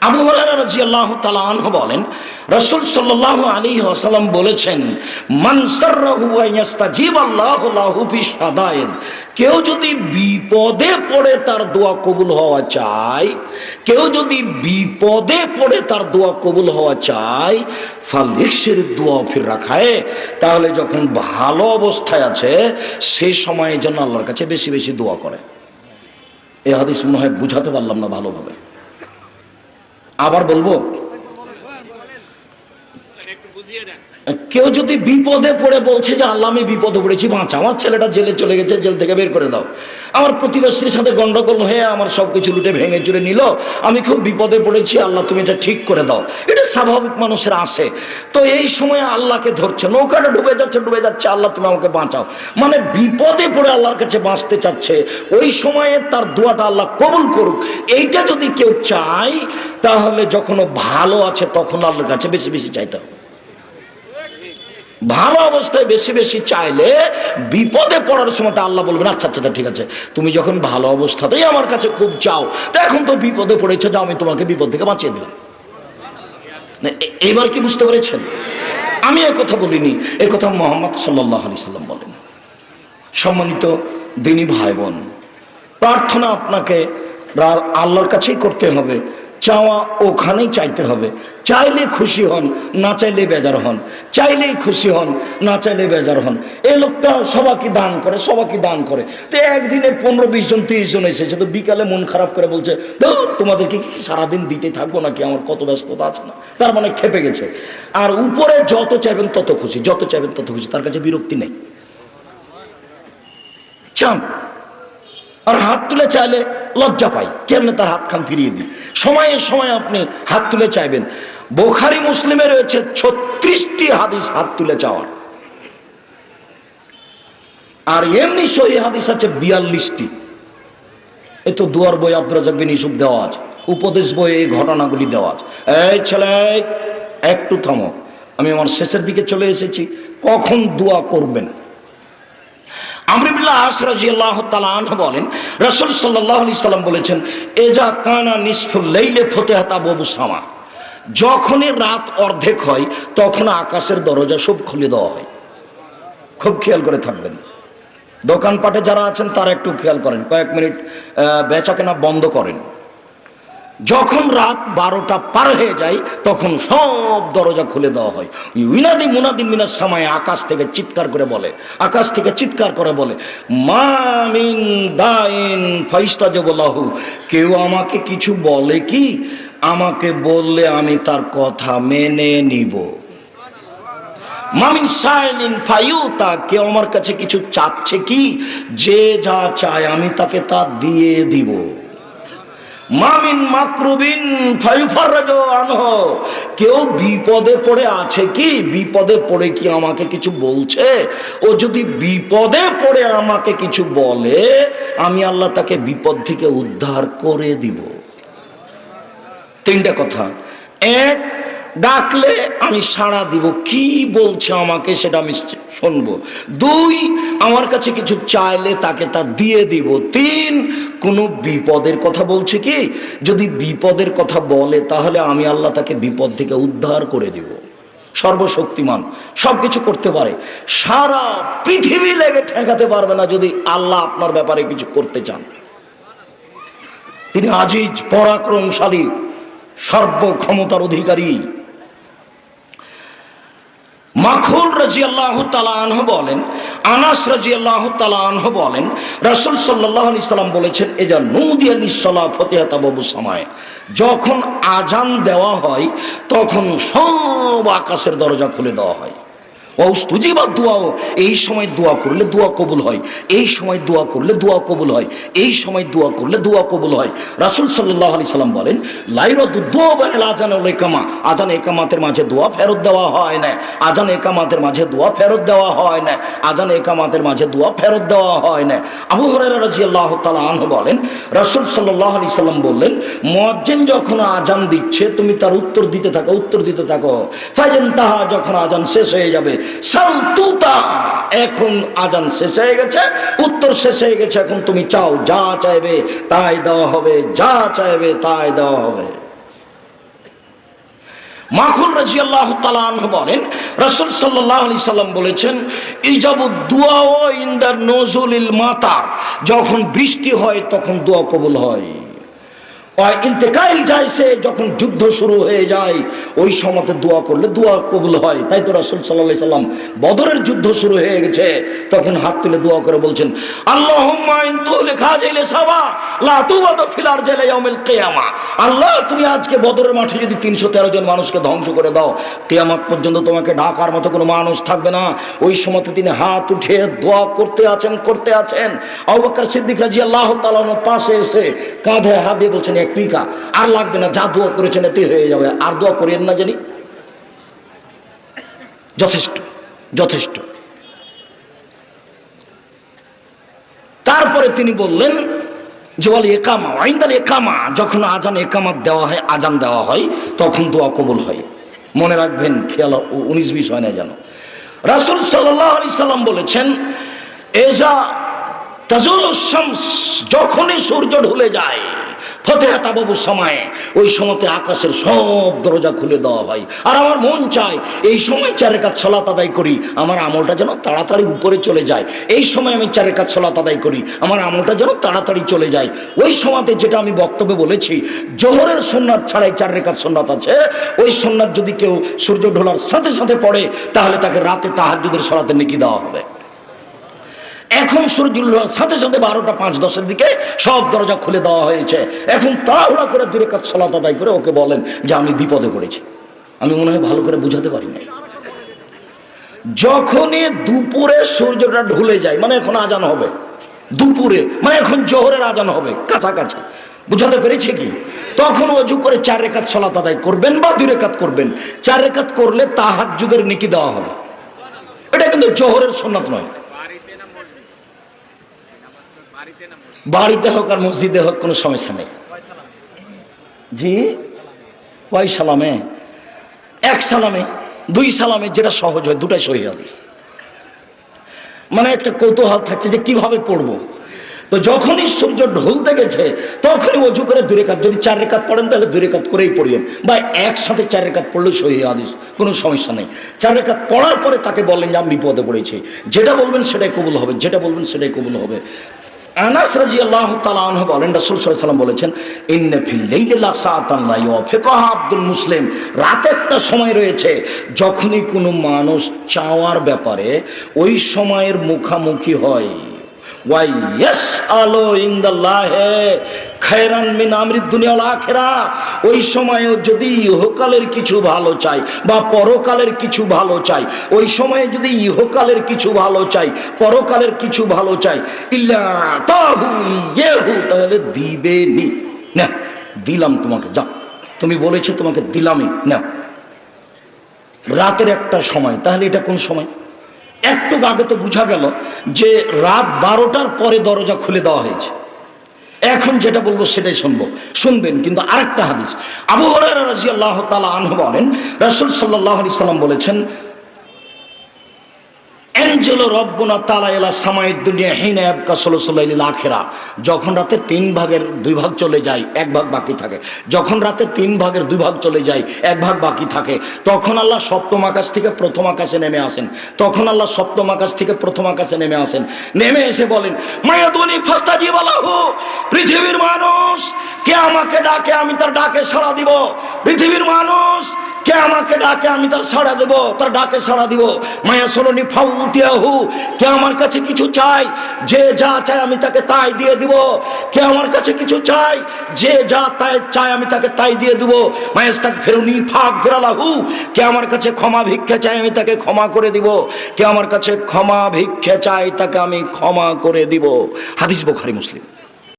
আবু হুরায়রা রাদিয়াল্লাহু তাআলা আনহু বলেন, রাসূল সাল্লাল্লাহু আলাইহি ওয়াসাল্লাম বলেছেন, মান সাররাহু আন ইয়াস্তাজিবাল্লাহু লাহু ফিস সাদায়েদ, কেউ যদি বিপদে পড়ে তার দোয়া কবুল হওয়া চায়, কেউ যদি বিপদে পড়ে তার দোয়া কবুল হওয়া চায়, ফালিকসির দোয়া ফির রাখায়, তাহলে যখন ভালো অবস্থায় আছে সেই সময়ে যেন আল্লাহর কাছে বেশি বেশি দোয়া করে। এই হাদিস মনে হয় বুঝাতে পারলাম না ভালোভাবে, আবার বলবো। কেউ যদি বিপদে পড়ে বলছে যে আল্লাহ আমি বিপদে পড়েছি, বাঁচা, আমার ছেলেটা জেলে চলে গেছে, জেল থেকে বের করে দাও, আমার প্রতিবেশীর সাথে গন্ডগোল হয়ে আমার সবকিছু লুটে ভেঙে চুরে নিল, আমি খুব বিপদে পড়েছি, আল্লাহ তুমি এটা ঠিক করে দাও, এটা স্বাভাবিক মানুষের আসে। তো এই সময় আল্লাহকে ধরছে, নৌকাটা ডুবে যাচ্ছে, আল্লাহ তুমি আমাকে বাঁচাও, মানে বিপদে পড়ে আল্লাহর কাছে বাঁচতে চাচ্ছে, ওই সময়ে তার দোয়াটা আল্লাহ কবুল করুক, এইটা যদি কেউ চায়, তাহলে যখন ভালো আছে তখন আল্লাহর কাছে বেশি বেশি চাইতে হবে। ভালো অবস্থায় বেশি বেশি চাইলে বিপদে পড়ার সময় আল্লাহ বলবেন, আচ্ছা আচ্ছা ঠিক আছে, তুমি যখন ভালো অবস্থাতেই আমার কাছে খুব চাও, তো এখন তো বিপদে পড়েছো, যাও আমি তোমাকে বিপদ থেকে বাঁচিয়ে দিলাম। এবার কি বুঝতে পেরেছেন? আমি একথা বলিনি, একথা মুহাম্মদ সাল্লাল্লাহু আলাইহি সাল্লাম বলেন। সম্মানিত দিনী ভাই বোন, প্রার্থনা আপনাকে আল্লাহর কাছেই করতে হবে, চাওয়া ওখানেই চাইতে হবে। চাইলে খুশি হন, না চাইলে বেজার হন, চাইলেই খুশি হন, না চাইলে বেজার হন। এই লোকটা সবাইকে দান করে, তো একদিনে 15-20 জন 30 জন এসেছে, তো বিকালে মন খারাপ করে বলছে, তোমাদেরকে কি সারাদিন দিতে থাকবো নাকি, আমার কত ব্যস্ততা আছে না, তার মানে খেপে গেছে। আর উপরে যত চাইবেন তত খুশি, তার কাছে বিরক্তি নেই, চান। আর হাত তুলে চাইলে লজ্জা পাই, কেমনে তার হাত খান ফিরিয়ে দিই। সময়ে সময়ে আপনি হাত তুলে চাইবেন। বুখারী মুসলিমে রয়েছে 36টি হাদিস হাত তুলে চাওয়ার, আর এমনি সহিহ হাদিস আছে 42টি। এই তো দুয়ার বই আব্দুর রাজ্জাক বিন ইউসুফ দেওয়া আছে, উপদেশ বই এই ঘটনাগুলি দেওয়া আছে। এই ছেলে একটু থামো, আমি আমার শেষের দিকে চলে এসেছি, কখন দোয়া করবেন। আমর ইবনে আস রাদিয়াল্লাহু তাআলা আনহু বলেন, রাসূল সাল্লাল্লাহু আলাইহি সাল্লাম বলেছেন, এজা কানা নিসফুল লাইলে ফতিহাত আবওয়াবুস সামা, যখনই রাত অর্ধেক হয় তখন আকাশের দরজা সব খুলে দেওয়া হয়। খুব খেয়াল করে থাকবেন, দোকানপাটে যারা আছেন তারা একটু খেয়াল করেন, কয়েক মিনিট বেচাকেনা বন্ধ করেন। যখন রাত 12টা পার হয়ে যায় তখন সব দরজা খুলে দেওয়া হয়। ইউনাদি মুনাদিন মিনাস সামায়ে, আকাশ থেকে চিৎকার করে বলে, মা মিন দাইন ফাইস্তাজাবু লাহু, কেউ আমাকে কিছু বলে কি, আমাকে বললে আমি তার কথা মেনে নিব। মামিন সাইলিন ফায়ুতা, কেউ আমার কাছে কিছু চাচ্ছে কি, যে যা চায় আমি তাকে তা দিয়ে দিব। মামিন মাকরুবিন ফায়ুফাররাজু আনহু, কেউ বিপদে পড়ে আছে কি, বিপদে পড়ে কি আমাকে কিছু বলছে, ও যদি বিপদে পড়ে আমাকে কিছু বলে, আমি আল্লাহ তাকে বিপদ থেকে উদ্ধার করে দিব। 3টা কথা। 1, ডাকলে আমি সাড়া দিব, কি বলছে আমাকে সেটা আমি শুনবো। 2, আমার কাছে কিছু চাইলে তাকে তা দিয়ে দিব। 3, কোনো বিপদের কথা বলছে কি, যদি বিপদের কথা বলে তাহলে আমি আল্লাহ তাকে বিপদ থেকে উদ্ধার করে দিব। সর্বশক্তিমান, সবকিছু করতে পারে, সারা পৃথিবী লেগে ঠেকাতে পারবে না যদি আল্লাহ আপনার ব্যাপারে কিছু করতে চান। তিনি আজিজ, পরাক্রমশালী, সর্বক্ষমতার অধিকারী। মাখুল রাদিয়াল্লাহু তাআলা আনহু বলেন, আনাস রাদিয়াল্লাহু তাআলা আনহু বলেন, রাসূল সাল্লাল্লাহু আলাইহি সাল্লাম বলেছেন, এজা নুদিয়া লিস-সালাহ ফতিহাত আবওয়াবুস সামায়ে, যখন আজান দেওয়া হয় তখন সব আকাশের দরজা খুলে দেওয়া হয়। ওয়াস্তুজিবা দুআও, এই সময় দোয়া করলে দোয়া কবুল হয়, এই সময় দোয়া করলে দোয়া কবুল হয়, এই সময় দোয়া করলে দোয়া কবুল হয়। রাসূল সাল্লাল্লাহু আলাইহি সাল্লাম বলেন, লাইরাদু দুআ বাইনাল আযান ওয়াল ইকামা, আযান ইকামাতের মাঝে দোয়া ফেরত দেওয়া হয় না, আযান ইকামাতের মাঝে দোয়া ফেরত দেওয়া হয় না, আযান ইকামাতের মাঝে দোয়া ফেরত দেওয়া হয় না। আবু হুরায়রা রাদিয়াল্লাহু তাআলা আনহু বলেন, রাসূল সাল্লাল্লাহু আলাইহি সাল্লাম বললেন, মুয়াজ্জিন যখন আযান দিচ্ছে তুমি তার উত্তর দিতে থাকো, ফাইন তাহা, যখন আযান শেষ হয়ে যাবে, সালতুতা, এখন আজান শেষ হয়ে গেছে, উত্তর শেষ হয়ে গেছে, এখন তুমি চাও, যা চাইবে তাই দেওয়া হবে, যা চাইবে তাই দেওয়া হবে। মাখুল রাদিয়াল্লাহু তাআলা আনহু বলেন, রাসূল সাল্লাল্লাহু আলাইহি সাল্লাম বলেছেন, ইজাবুদ দুআ ইনদা নুজুলিল মাতার, যখন বৃষ্টি হয় তখন দোয়া কবুল হয়। ইলতিকাইল জায়সে, যখন যুদ্ধ শুরু হয়ে যায় ওই সময়তে দোয়া করলে দোয়া কবুল হয়। তাই তো রাসূল সাল্লাল্লাহু আলাইহি সাল্লাম বদরের যুদ্ধ শুরু হয়ে গেছে, তখন হাত তুলে দোয়া করে বলছেন, আল্লাহুম্মা ইন তুহলিক হাযিল সাবা লা তুবাদ ফিল আরজি ইয়াউমিল কিয়ামা। আল্লাহ, তুমি আজকে বদরের মাঠে যদি 313 জন মানুষকে ধ্বংস করে দাও, কিয়ামত পর্যন্ত তোমাকে ডাকার মতো কোনো মানুষ থাকবে না। ওই সময়তে তিনি হাত উঠে দোয়া করতে আছেন। আবু বকর সিদ্দিক রাদিয়াল্লাহু তাআলা পাশে এসে কাঁধে হাত দিয়ে বলছেন, এক পিকা আর লাগবে না, যা দোয়া করেছেন এতে হয়ে যাবে, আর দোয়া করেন না জানি, যথেষ্ট। তারপরে তিনি বললেন যে ওয়াল ইকামা ওয়াইন্দাল ইকামা, যখন আজান ইকামাত দেওয়া হয়, আজান দেওয়া হয়, তখন দোয়া কবুল হয়। মনে রাখবেন, খেয়াল 19-20 হয় না যেন। রাসূল সাল্লাল্লাহু আলাইহি সাল্লাম বলেছেন, এজা তাজুলুশ শামস, যখনই সূর্য ঢলে যায়, ফতেহাত আবুস সামায়ে, ওই সময়তে আকাশের সব দরজা খুলে দেওয়া হয়। আর আমার মন চায় এই সময় 4 রাকাত সালাত আদায় করি, আমার আমলটা যেন তাড়াতাড়ি উপরে চলে যায়। এই সময় আমি 4 রাকাত সালাত আদায় করি, আমার আমলটা যেন তাড়াতাড়ি চলে যায়। ওই সময়তে যেটা আমি বক্তব্যে বলেছি, জোহরের সুন্নাত ছাড়াই 4 রাকাত সুন্নাত আছে। ওই সুন্নাত যদি কেউ সূর্য ঢোলার সাথে সাথে পড়ে, তাহলে তাকে রাতে তাহাজ্জুদের সালাতের নেকি দেওয়া হবে। এখন সূর্য সাথে সাথে 12টা 5-10 দিকে সব দরজা খুলে দেওয়া হয়েছে। এখন তাড়াহুড়া করে 2 রাকাত সালাত আদায় করে ওকে বলেন যে আমি বিপদে পড়েছি। আমি মনে হয় ভালো করে বুঝাতে পারি না। যখনই দুপুরে সূর্যটা ঢলে যায়, মানে এখন আজান হবে দুপুরে, মানে এখন জোহরের আজান হবে কাছাকাছি, বুঝাতে পেরেছে কি? তখন ওযু করে 4 রাকাত সালাত আদায় করবেন বা 2 রাকাত করবেন। 4 রাকাত করলে তাহাজ্জুদের নেকি দেওয়া হবে। এটা কিন্তু জোহরের সুন্নাত নয়। বাড়িতে হোক আর মসজিদে হোক কোনো সমস্যা নেই। জি, কয় সালামে? 1 সালামে, 2 সালামে, যেটা সহজ হয়, দুটাই সহিহ হাদিস। মানে একটা কৌতূহল থাকছে যে কিভাবে পড়বো। তো যখনই সূর্য ঢলতে গেছে তখনই ওযু করে 2 রাকাত, যদি 4 রাকাত পড়েন তাহলে 2 রাকাত করেই পড়িয়েন, বা একসাথে 4 রাকাত পড়লে সহিহ হাদিস, কোনো সমস্যা নেই। 4 রাকাত পড়ার পরে তাকে বলেন যে আমি বিপদে পড়েছি, যেটা বলবেন সেটাই কবুল হবে, যেটা বলবেন সেটাই কবুল হবে। আনাস রাদিয়াল্লাহু তাআলা আনহু বলেন, রাসূল সাল্লাল্লাহু আলাইহি ওয়াসাল্লাম বলেছেন, ইন্না ফিল লাইলি লাসাআতান লা ইউফিকুহা আব্দুল মুসলিম, রাতে একটা সময় রয়েছে যখনই কোনো মানুষ চাওয়ার ব্যাপারে ওই সময়ের মুখামুখি হয়, ওয়া ইয়াসআলু ইনদাল্লাহি খায়রান মিন আমরিদ দুনিয়া ওয়াল আখিরাহ, ওই সময়ও যদি ইহকালের কিছু ভালো চাই বা পরকালের কিছু ভালো চাই, ওই সময়ে যদি ইহকালের কিছু ভালো চাই, পরকালের কিছু ভালো চাই, ইল্লা তাহু ইয়াহু, তাহলে দিবেনি। না, দিলাম তোমাকে, যা, তুমি বলেছো তোমাকে দিলামই, না। রাতের একটা সময়, তাহলে এটা কোন সময়? একটু আগে তো বোঝা গেল যে রাত 12টার পরে দরজা খুলে দেওয়া হয়েছে। এখন যেটা বলবো সেটাই শুনবেন। কিন্তু আরেকটা হাদিস, আবু হুরায়রা রাদিয়াল্লাহু তাআলা আনহু বলেন, রাসূল সাল্লাল্লাহু আলাইহি সাল্লাম বলেছেন, এনজেলো রব্বুনা তাআলা ইলা সামাইদ দুনিয়া হিনা ইয়াবকা সুলুসুল লাইলিল আখিরা, যখন রাতে 3 ভাগের 2 ভাগ চলে যায়, 1 ভাগ বাকি থাকে। যখন রাতে 3 ভাগের 2 ভাগ চলে যায়, 1 ভাগ বাকি থাকে, তখন আল্লাহ সপ্তম আকাশ থেকে প্রথম আকাশে নেমে আসেন। তখন আল্লাহ সপ্তম আকাশ থেকে প্রথম আকাশে নেমে আসেন। নেমে এসে বলেন, মায়াদুনি ফাস্তাজিব লাহু, পৃথিবীর মানুষ কে আমাকে ডাকে আমি তার ডাকে সাড়া দিব। পৃথিবীর মানুষ কে আমাকে ডাকে আমি তার সাড়া দেব, তার ডাকে সাড়া দিব। মায়া সলনি ফাউতিয়াহু, কে আমার কাছে কিছু চাই, যে যা চায় আমি তাকে তাই দিয়ে দিব। কে আমার কাছে কিছু চাই, যে যা তাই চায় আমি তাকে তাই দিয়ে দিব। মায়াস্তাগফিরুনি ফাগফিরালাহু, কে আমার কাছে ক্ষমা ভিক্ষা চায় আমি তাকে ক্ষমা করে দিব। কে আমার কাছে ক্ষমা ভিক্ষা চায় তাকে আমি ক্ষমা করে দিব। হাদিস বুখারী মুসলিম।